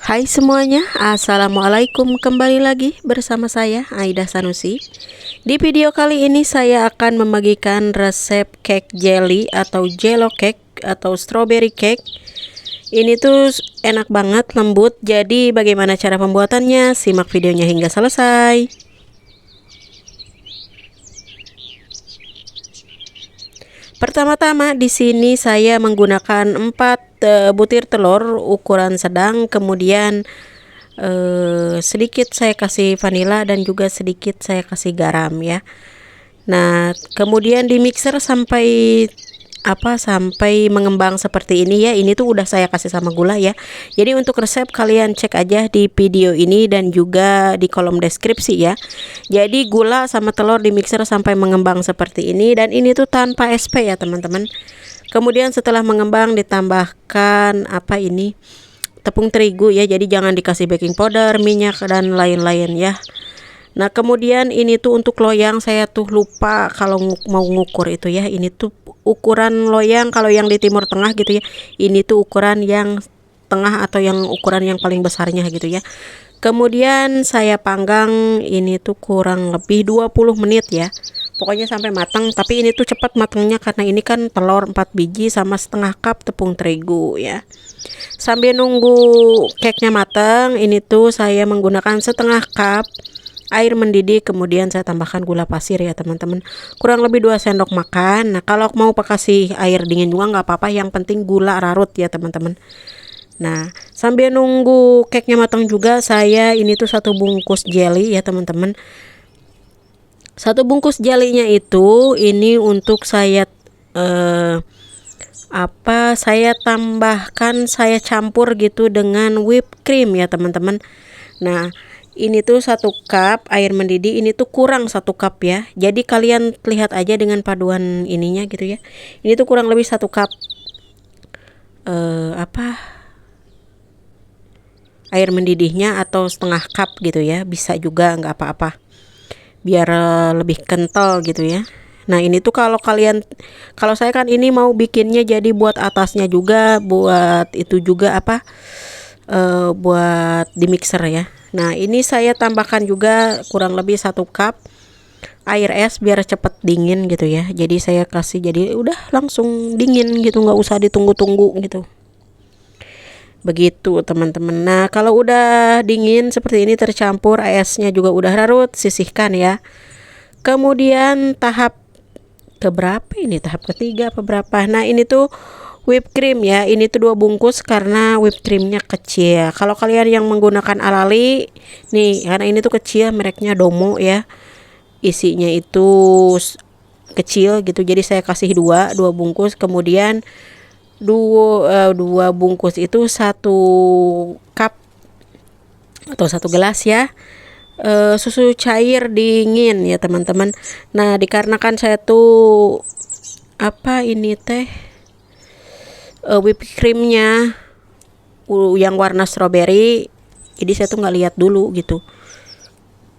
Hai semuanya, Assalamualaikum. Kembali lagi bersama saya Aida Sanusi. Di video kali ini saya akan membagikan resep cake jelly atau jello cake atau strawberry cake. Ini tuh enak banget, lembut. Jadi bagaimana cara pembuatannya? Simak videonya hingga selesai. Pertama-tama di sini saya menggunakan 4 butir telur ukuran sedang, kemudian sedikit saya kasih vanila dan juga sedikit saya kasih garam ya. Nah, kemudian di mixer sampai mengembang seperti ini ya. Ini tuh udah saya kasih sama gula ya. Jadi untuk resep kalian cek aja di video ini dan juga di kolom deskripsi ya. Jadi gula sama telur di mixer sampai mengembang seperti ini, dan ini tuh tanpa SP ya teman-teman. Kemudian setelah mengembang ditambahkan tepung terigu ya. Jadi jangan dikasih baking powder, minyak dan lain-lain ya. Nah, kemudian ini tuh untuk loyang saya tuh lupa kalau mau ngukur itu ya. Ini tuh ukuran loyang kalau yang di Timur Tengah gitu ya. Ini tuh ukuran yang tengah atau yang ukuran yang paling besarnya gitu ya. Kemudian saya panggang ini tuh kurang lebih 20 menit ya. Pokoknya sampai matang, tapi ini tuh cepat matangnya karena ini kan telur 4 biji sama setengah cup tepung terigu ya. Sambil nunggu cake-nya matang, ini tuh saya menggunakan setengah cup air mendidih, kemudian saya tambahkan gula pasir ya teman-teman, kurang lebih 2 sendok makan. Nah, kalau mau kasih air dingin juga nggak apa-apa, yang penting gula larut ya teman-teman. Nah, sambil nunggu cake-nya matang juga, saya ini tuh 1 bungkus jelly ya teman-teman. 1 bungkus jelinya itu ini untuk saya saya campur gitu dengan whipped cream ya teman-teman. Nah, ini tuh 1 cup air mendidih, ini tuh kurang 1 cup ya. Jadi kalian lihat aja dengan paduan ininya gitu ya. Ini tuh kurang lebih 1 cup air mendidihnya atau setengah cup gitu ya. Bisa juga nggak apa-apa. Biar lebih kental gitu ya. Nah, ini tuh kalau saya kan ini mau bikinnya jadi buat atasnya juga, buat itu juga buat di mixer ya. Nah, ini saya tambahkan juga kurang lebih 1 cup air es biar cepet dingin gitu ya. Jadi saya kasih, jadi udah langsung dingin gitu, nggak usah ditunggu-tunggu gitu. Begitu teman-teman. Nah, kalau udah dingin seperti ini tercampur, esnya juga udah larut, sisihkan ya. Kemudian tahap ketiga apa berapa? Nah, ini tuh whipped cream ya. Ini tuh 2 bungkus karena whipped creamnya kecil. Kalau kalian yang menggunakan alali nih, karena ini tuh kecil, mereknya Domo ya, isinya itu kecil gitu, jadi saya kasih 2 bungkus. Kemudian dua bungkus itu 1 cup atau 1 gelas ya, susu cair dingin ya teman-teman. Nah, dikarenakan saya tuh whipped creamnya yang warna strawberry, jadi saya tuh nggak lihat dulu gitu.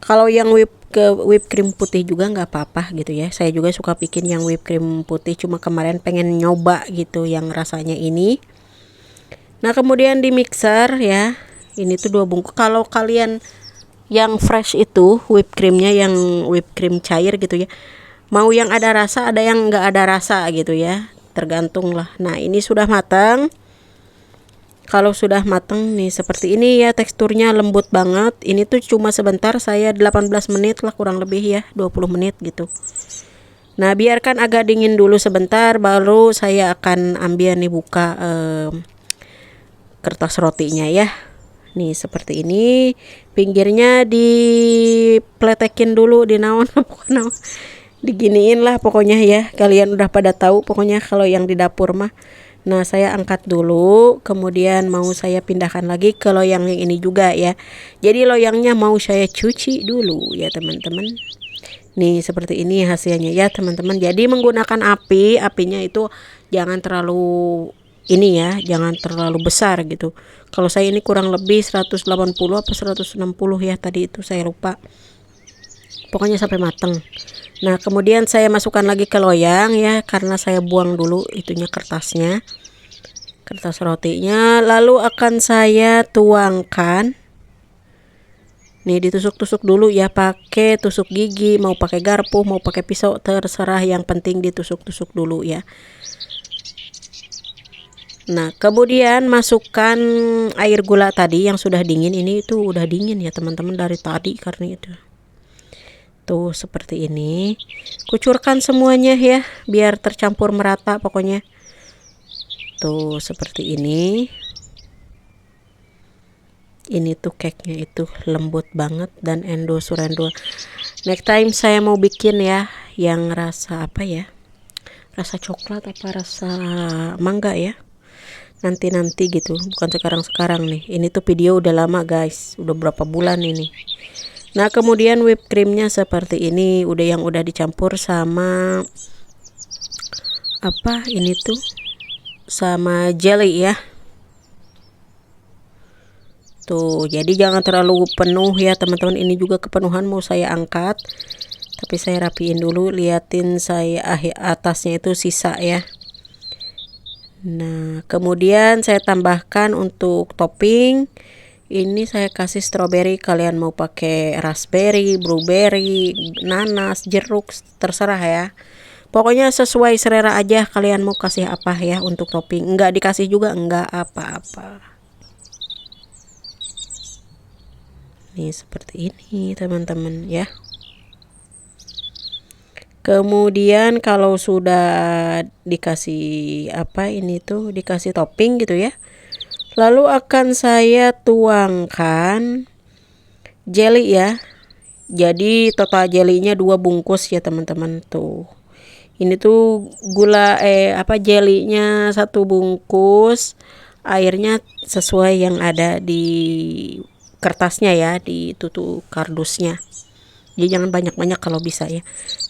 Kalau yang whipped cream putih juga nggak apa-apa gitu ya. Saya juga suka bikin yang whipped cream putih, cuma kemarin pengen nyoba gitu yang rasanya ini. Nah, kemudian di mixer ya. Ini tuh 2 bungkus. Kalau kalian yang fresh itu whipped creamnya yang whipped cream cair gitu ya, mau yang ada rasa, ada yang nggak ada rasa gitu ya, tergantung lah. Nah, ini sudah matang. Kalau sudah matang nih seperti ini ya, teksturnya lembut banget. Ini tuh cuma sebentar, saya 18 menit lah kurang lebih ya, 20 menit gitu. Nah, biarkan agak dingin dulu sebentar, baru saya akan ambil nih, buka kertas rotinya ya. Nih seperti ini, pinggirnya dipletekin dulu, diginiin lah pokoknya ya. Kalian udah pada tahu pokoknya kalau yang di dapur mah. Nah, saya angkat dulu, kemudian mau saya pindahkan lagi ke loyang yang ini juga ya. Jadi loyangnya mau saya cuci dulu ya teman-teman. Nih seperti ini hasilnya ya teman-teman. Jadi menggunakan apinya itu jangan terlalu jangan terlalu besar gitu. Kalau saya ini kurang lebih 180 apa 160 ya, tadi itu saya lupa. Pokoknya sampai matang. Nah, kemudian saya masukkan lagi ke loyang ya, karena saya buang dulu itunya kertasnya. kertas rotinya, lalu akan saya tuangkan. Nih ditusuk-tusuk dulu ya, pakai tusuk gigi, mau pakai garpu, mau pakai pisau, terserah, yang penting ditusuk-tusuk dulu ya. Nah, kemudian masukkan air gula tadi yang sudah dingin. Ini itu udah dingin ya teman-teman dari tadi karena itu. Tuh seperti ini. Kucurkan semuanya ya biar tercampur merata pokoknya. Tuh seperti ini. Ini tuh cake-nya itu lembut banget dan endo-surendo. Next time saya mau bikin ya yang rasa apa ya? Rasa coklat apa rasa mangga ya? Nanti gitu, bukan sekarang nih. Ini tuh video udah lama guys, udah berapa bulan ini. Nah kemudian whipped creamnya seperti ini, yang udah dicampur sama apa ini tuh, sama jelly ya. Tuh jadi jangan terlalu penuh ya teman-teman. Ini juga kepenuhan mau saya angkat, tapi saya rapiin dulu. Liatin saya atasnya itu sisa ya. Nah kemudian saya tambahkan untuk topping. Ini saya kasih strawberry, kalian mau pakai raspberry, blueberry, nanas, jeruk, terserah ya. Pokoknya sesuai selera aja, kalian mau kasih apa ya untuk topping. Enggak dikasih juga enggak apa-apa. Nih seperti ini teman-teman ya. Kemudian kalau sudah dikasih apa ini tuh, dikasih topping gitu ya, lalu akan saya tuangkan jelly ya. Jadi total jellynya 2 bungkus ya teman-teman. Tuh ini tuh gula jellynya 1 bungkus, airnya sesuai yang ada di kertasnya ya, di tutup kardusnya. Jadi jangan banyak-banyak kalau bisa ya.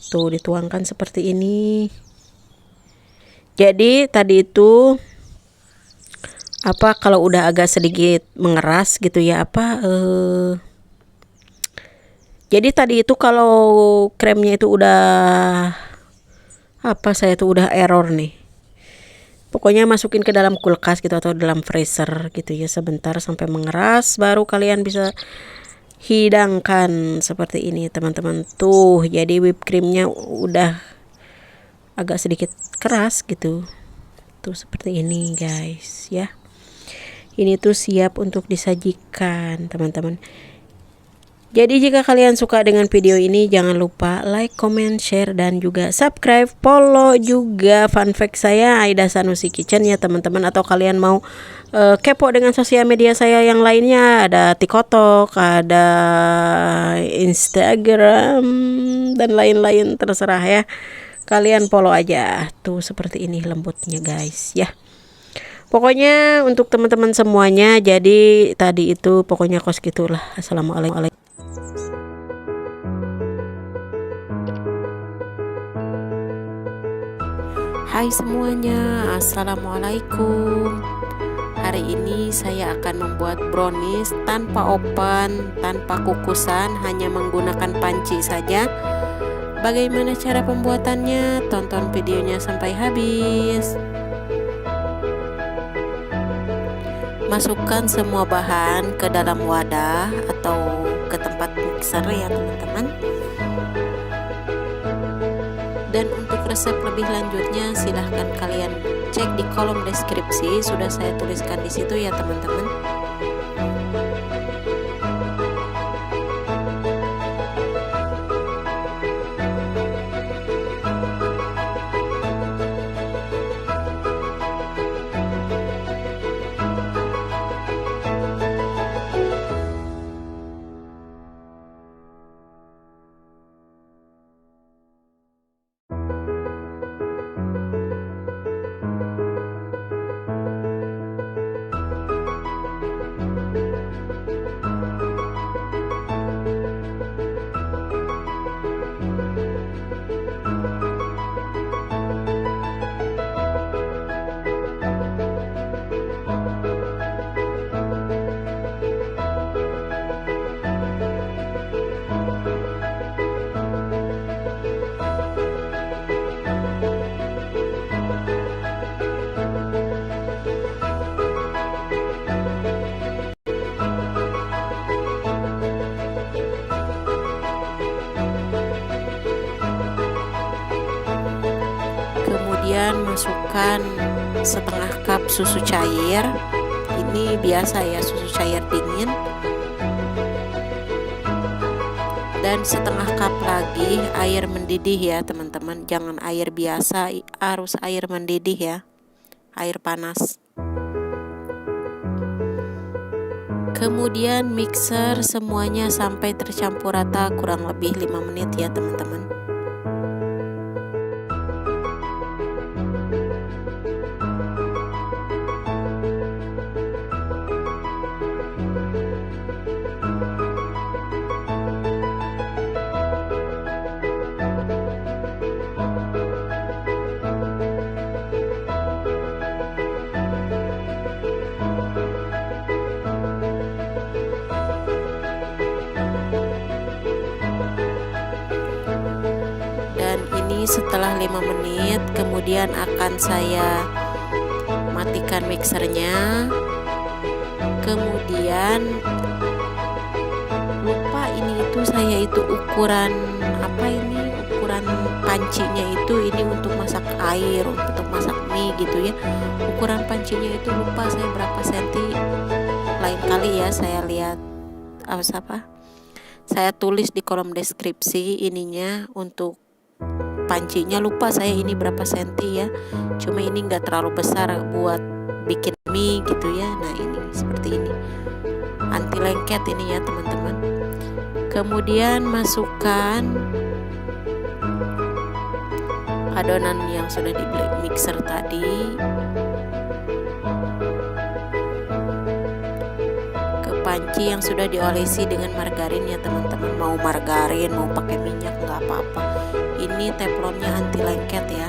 Tuh dituangkan seperti ini. Jadi tadi itu apa, kalau udah agak sedikit mengeras gitu ya, jadi tadi itu kalau kremnya itu udah saya tuh udah error nih. Pokoknya masukin ke dalam kulkas gitu atau dalam freezer gitu ya sebentar sampai mengeras, baru kalian bisa hidangkan seperti ini teman-teman. Tuh jadi whipped creamnya udah agak sedikit keras gitu. Tuh seperti ini guys ya. Ini tuh siap untuk disajikan teman-teman. Jadi jika kalian suka dengan video ini, jangan lupa like, comment, share, dan juga subscribe. Follow juga fun fact saya Aida Sanusi Kitchen ya teman-teman. Atau kalian mau kepo dengan sosial media saya yang lainnya, ada TikTok, ada Instagram, dan lain-lain, terserah ya. Kalian follow aja. Tuh seperti ini lembutnya guys ya. Pokoknya untuk teman-teman semuanya, jadi tadi itu pokoknya kos gitulah. Assalamualaikum. Hai semuanya, assalamualaikum. Hari ini saya akan membuat brownies tanpa oven, tanpa kukusan, hanya menggunakan panci saja. Bagaimana cara pembuatannya? Tonton videonya sampai habis. Masukkan semua bahan ke dalam wadah atau ke tempat mixer ya teman-teman. Dan untuk resep lebih lanjutnya silahkan kalian cek di kolom deskripsi, sudah saya tuliskan di situ ya teman-teman. Kemudian masukkan setengah cup susu cair. Ini biasa ya, susu cair dingin. Dan setengah cup lagi air mendidih ya teman-teman. Jangan air biasa, harus air mendidih ya, air panas. Kemudian mixer semuanya sampai tercampur rata kurang lebih 5 menit ya teman-teman. Setelah 5 menit kemudian akan saya matikan mixernya. Kemudian lupa saya itu ukuran ukuran pancinya itu ini untuk masak air, untuk masak mie gitu ya. Ukuran pancinya itu lupa saya berapa senti, lain kali ya saya lihat saya tulis di kolom deskripsi ininya untuk pancinya, lupa saya ini berapa senti ya. Cuma ini enggak terlalu besar buat bikin mie gitu ya. Nah ini seperti ini, anti lengket ini ya teman-teman. Kemudian masukkan adonan yang sudah di mixer tadi ke panci yang sudah diolesi dengan margarin ya teman-teman. Mau margarin mau pakai minyak nggak apa-apa. Ini teflonnya anti lengket ya.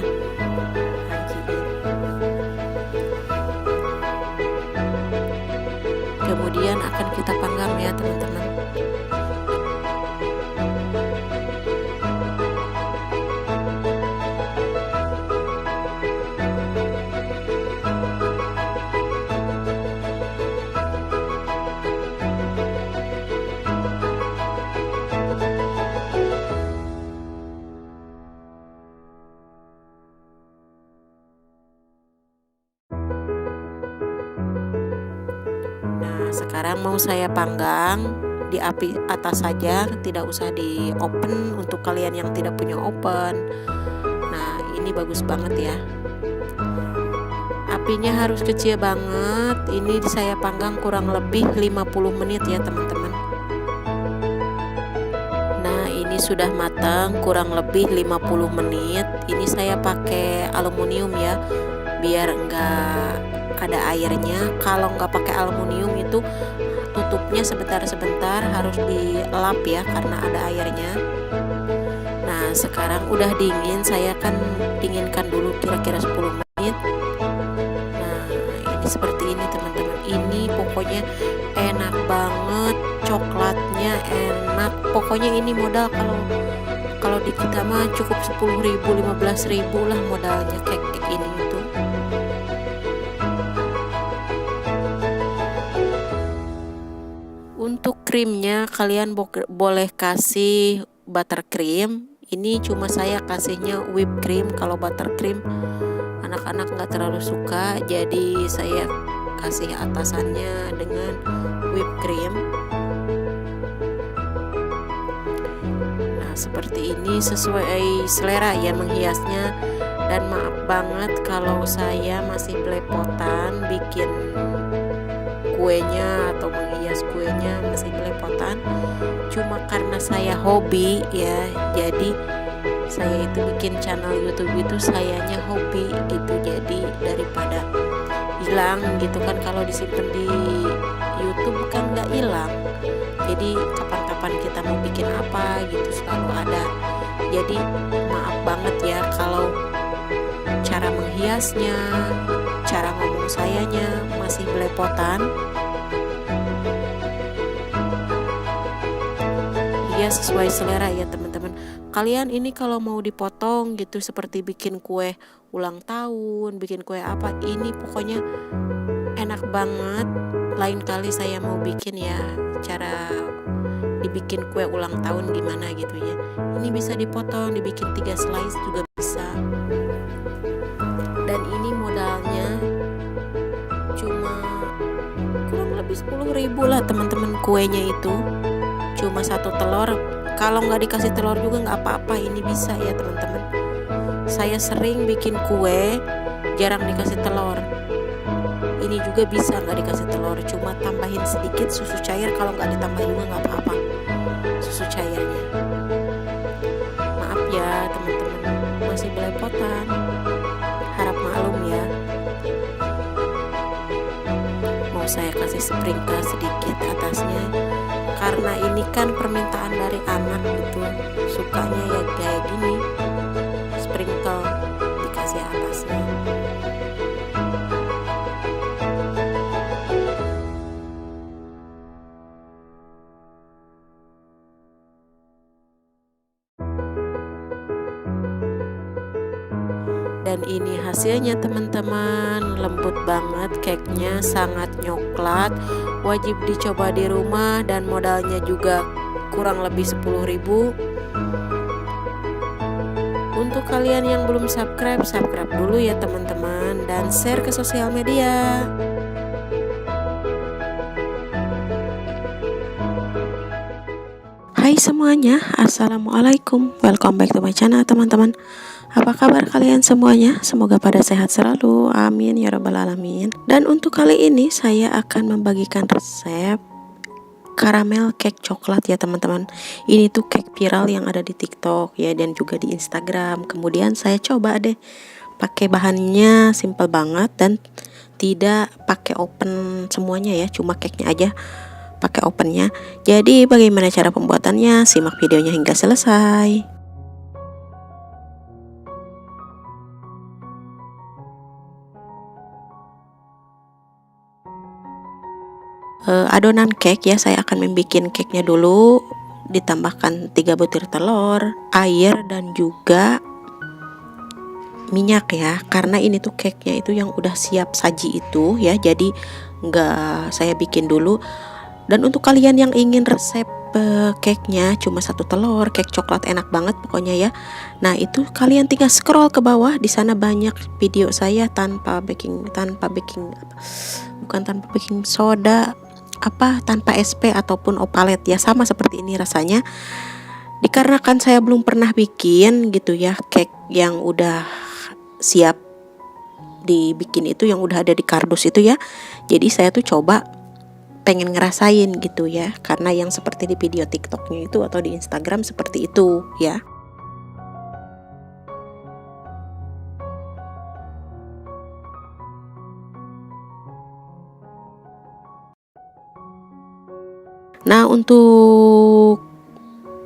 Kemudian akan kita panggang ya teman-teman. Sekarang mau saya panggang di api atas saja, tidak usah di open untuk kalian yang tidak punya oven. Nah ini bagus banget ya, apinya harus kecil banget. Ini saya panggang kurang lebih 50 menit ya teman-teman. Nah ini sudah matang kurang lebih 50 menit. Ini saya pakai aluminium ya, biar enggak ada airnya. Kalau nggak pakai aluminium itu tutupnya sebentar-sebentar harus dilap ya, karena ada airnya. Nah sekarang udah dingin, saya akan dinginkan dulu kira-kira 10 menit. Nah ini seperti ini teman-teman. Ini pokoknya enak banget, coklatnya enak. Pokoknya ini modal kalau di kita mah cukup 10.000 15.000 lah modalnya cake ini itu. Untuk krimnya kalian boleh kasih buttercream. Ini cuma saya kasihnya whipped cream. Kalau buttercream anak-anak nggak terlalu suka, jadi saya kasih atasannya dengan whipped cream. Nah seperti ini sesuai selera ya menghiasnya. Dan maaf banget kalau saya masih belepotan bikin kuenya atau menghias kuenya, masih belepotan. Cuma karena saya hobi ya, jadi saya itu bikin channel YouTube itu sayanya hobi gitu. Jadi daripada hilang gitu kan, kalau disimpan di YouTube kan nggak hilang. Jadi kapan-kapan kita mau bikin apa gitu selalu ada. Jadi maaf banget ya kalau cara menghiasnya, cara ngomong sayanya masih belepotan. Ya sesuai selera ya teman-teman. Kalian ini kalau mau dipotong gitu seperti bikin kue ulang tahun, bikin kue apa, ini pokoknya enak banget. Lain kali saya mau bikin ya cara dibikin kue ulang tahun gimana gitu ya. Ini bisa dipotong, dibikin 3 slice juga bisa. 10.000 lah teman-teman kuenya itu. Cuma satu telur, kalau nggak dikasih telur juga nggak apa-apa, ini bisa ya teman-teman. Saya sering bikin kue jarang dikasih telur, ini juga bisa nggak dikasih telur, cuma tambahin sedikit susu cair. Kalau nggak ditambah juga nggak apa-apa susu cairnya. Maaf ya teman-teman, masih belepotan, harap maklum ya. Mau saya kasih sprinkle sedikit atasnya, karena ini kan permintaan dari anak gitu, sukanya ya kayak gini, sprinkle dikasih atasnya. Dan ini hasilnya teman-teman, lembut banget, cake-nya sangat nyoklat, wajib dicoba di rumah dan modalnya juga kurang lebih 10.000. Untuk kalian yang belum subscribe dulu ya teman-teman, dan share ke sosial media. Hai semuanya, assalamualaikum, welcome back to my channel teman-teman. Apa kabar kalian semuanya? Semoga pada sehat selalu, amin ya rabbal alamin. Dan untuk kali ini saya akan membagikan resep karamel cake coklat ya teman-teman. Ini tuh cake viral yang ada di TikTok ya, dan juga di Instagram. Kemudian saya coba deh pakai bahannya simple banget dan tidak pakai oven semuanya ya, cuma cake-nya aja pakai ovennya. Jadi bagaimana cara pembuatannya? Simak videonya hingga selesai. Adonan cake ya, saya akan membuat cake-nya dulu. Ditambahkan 3 butir telur, air, dan juga minyak ya, karena ini tuh cake-nya itu yang udah siap saji itu ya, jadi nggak saya bikin dulu. Dan untuk kalian yang ingin resep cake-nya cuma 1 telur, cake coklat enak banget pokoknya ya. Nah itu kalian tinggal scroll ke bawah, di sana banyak video saya tanpa baking soda, tanpa SP ataupun opalet ya, sama seperti ini rasanya. Dikarenakan saya belum pernah bikin gitu ya, cake yang udah siap dibikin itu, yang udah ada di kardus itu ya, jadi saya tuh coba pengen ngerasain gitu ya, karena yang seperti di video TikToknya itu atau di Instagram seperti itu ya. Nah untuk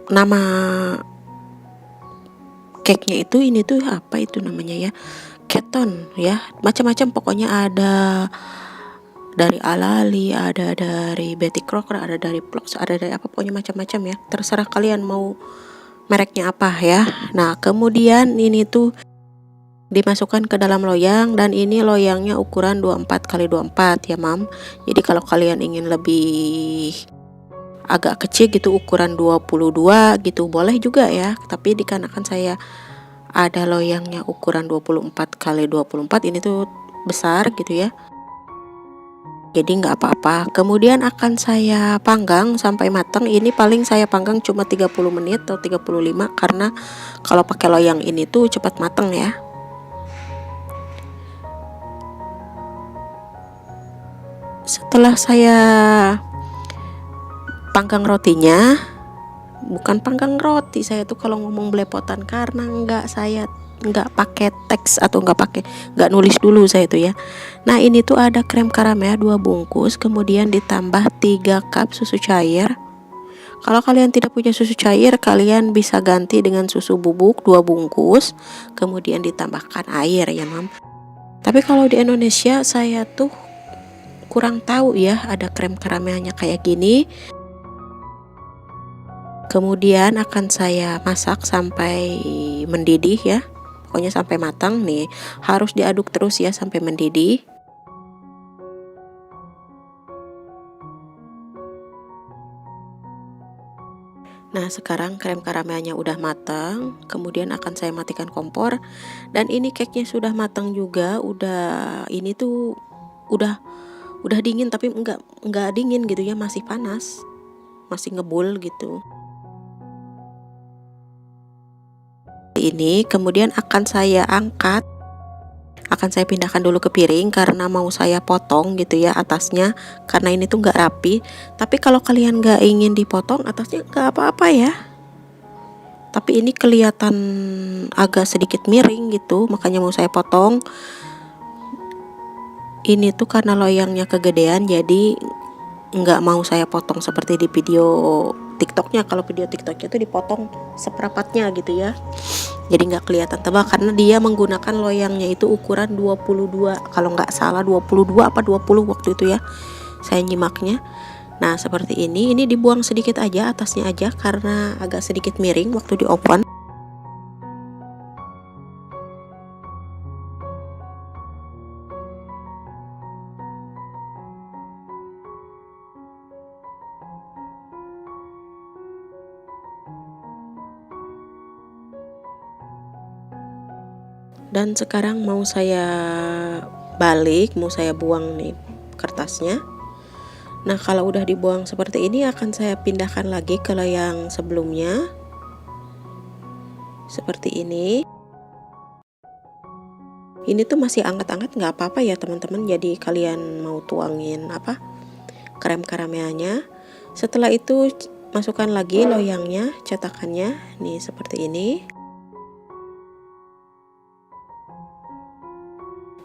nama cake-nya itu, ini tuh apa itu namanya ya, keton ya, macam-macam pokoknya, ada dari Alali, ada dari Betty Crocker, ada dari Plox, ada dari apa, pokoknya macam-macam ya, terserah kalian mau mereknya apa ya. Nah kemudian ini tuh dimasukkan ke dalam loyang, dan ini loyangnya ukuran 24x24 ya mam. Jadi kalau kalian ingin lebih agak kecil gitu, ukuran 22 gitu boleh juga ya, tapi dikarenakan saya ada loyangnya ukuran 24x24, ini tuh besar gitu ya, jadi nggak apa-apa. Kemudian akan saya panggang sampai matang. Ini paling saya panggang cuma 30 menit atau 35, karena kalau pakai loyang ini tuh cepat matang ya. Setelah saya panggang rotinya, bukan panggang roti, saya tuh kalau ngomong belepotan karena saya nggak pakai teks atau nggak nulis dulu saya tuh ya. Nah ini tuh ada krem karamel 2 bungkus, kemudian ditambah 3 cup susu cair. Kalau kalian tidak punya susu cair, kalian bisa ganti dengan susu bubuk 2 bungkus, kemudian ditambahkan air ya mam. Tapi kalau di Indonesia saya tuh kurang tahu ya ada krem karamelnya kayak gini. Kemudian akan saya masak sampai mendidih ya, pokoknya sampai matang nih, harus diaduk terus ya sampai mendidih. Nah sekarang krem karamelnya udah matang, kemudian akan saya matikan kompor, dan ini cake-nya sudah matang juga, ini tuh udah Udah dingin tapi enggak dingin gitu ya, masih panas, masih ngebul gitu. Ini kemudian akan saya angkat, akan saya pindahkan dulu ke piring karena mau saya potong gitu ya atasnya, karena ini tuh nggak rapi. Tapi kalau kalian nggak ingin dipotong atasnya nggak apa-apa ya, tapi ini kelihatan agak sedikit miring gitu, makanya mau saya potong. Ini tuh karena loyangnya kegedean, jadi nggak mau saya potong seperti di video TikToknya. Kalau video TikToknya tuh dipotong seperempatnya gitu ya, jadi nggak kelihatan tebal karena dia menggunakan loyangnya itu ukuran 22, kalau nggak salah 22 apa 20 waktu itu ya saya nyimaknya. Nah seperti ini dibuang sedikit aja atasnya aja karena agak sedikit miring waktu di oven. Dan sekarang mau saya balik, mau saya buang nih kertasnya. Nah kalau udah dibuang seperti ini akan saya pindahkan lagi ke loyang sebelumnya seperti ini. Ini tuh masih anget-anget nggak apa-apa ya teman-teman, jadi kalian mau tuangin apa krem karamelnya. Setelah itu masukkan lagi loyangnya, cetakannya nih seperti ini.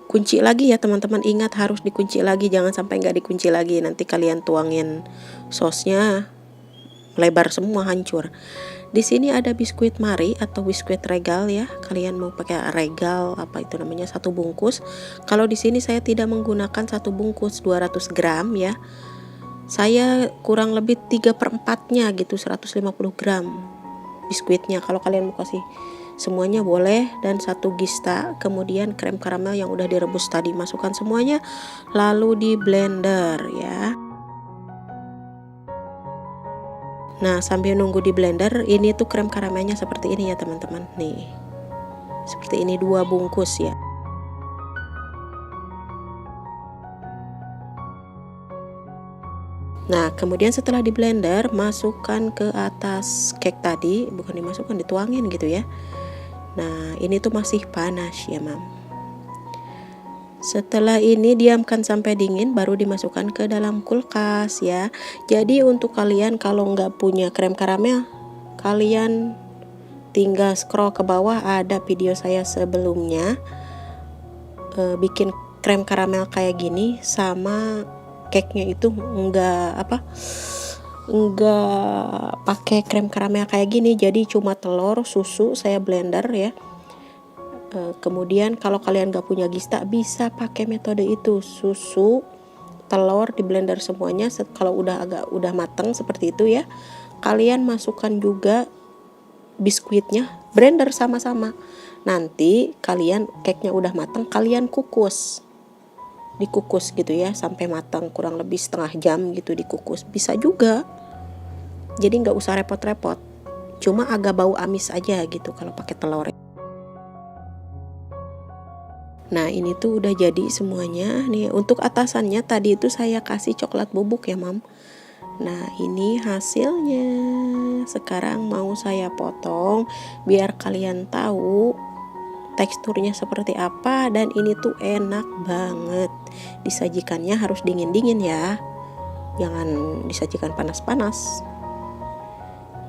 Kunci lagi ya teman-teman, ingat harus dikunci lagi, jangan sampai nggak dikunci lagi, nanti kalian tuangin sosnya lebar semua, hancur. Di sini ada biskuit Marie atau biskuit Regal ya, kalian mau pakai Regal apa itu namanya, satu bungkus. Kalau di sini saya tidak menggunakan satu bungkus 200 gram ya, saya kurang lebih 3/4-nya gitu, 150 gram biskuitnya. Kalau kalian mau kasih semuanya boleh, dan satu gista. Kemudian krem karamel yang udah direbus tadi masukkan semuanya, lalu di blender ya. Nah sambil nunggu di blender, ini tuh krem karamelnya seperti ini ya teman-teman, nih seperti ini 2 bungkus ya. Nah kemudian setelah di blender, masukkan ke atas cake tadi, bukan dimasukkan, dituangin gitu ya. Nah ini tuh masih panas ya mam. Setelah ini diamkan sampai dingin, baru dimasukkan ke dalam kulkas ya. Jadi untuk kalian kalau nggak punya krem karamel, kalian tinggal scroll ke bawah, ada video saya sebelumnya bikin krem karamel kayak gini, sama cake nya itu nggak pakai krem karamel kayak gini, jadi cuma telur, susu saya blender ya. Kemudian kalau kalian gak punya gista, bisa pakai metode itu, susu, telur di blender semuanya. Kalau udah matang seperti itu ya, kalian masukkan juga biskuitnya, blender sama-sama. Nanti kalian cake-nya udah matang, kalian dikukus gitu ya sampai matang, kurang lebih setengah jam gitu dikukus, bisa juga. Jadi nggak usah repot-repot, cuma agak bau amis aja gitu kalau pakai telur. Nah ini tuh udah jadi semuanya nih. Untuk atasannya tadi itu saya kasih coklat bubuk ya mam. Nah ini hasilnya. Sekarang mau saya potong biar kalian tahu teksturnya seperti apa, dan ini tuh enak banget. Disajikannya harus dingin-dingin ya, jangan disajikan panas-panas.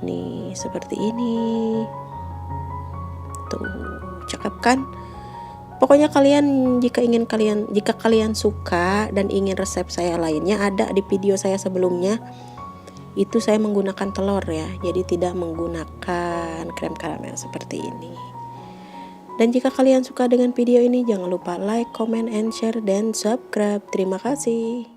Nih seperti ini tuh, cakep kan? Pokoknya kalian jika kalian suka dan ingin resep saya lainnya, ada di video saya sebelumnya. Itu saya menggunakan telur ya, jadi tidak menggunakan krem karamel seperti ini. Dan jika kalian suka dengan video ini, jangan lupa like, comment, and share, dan subscribe. Terima kasih.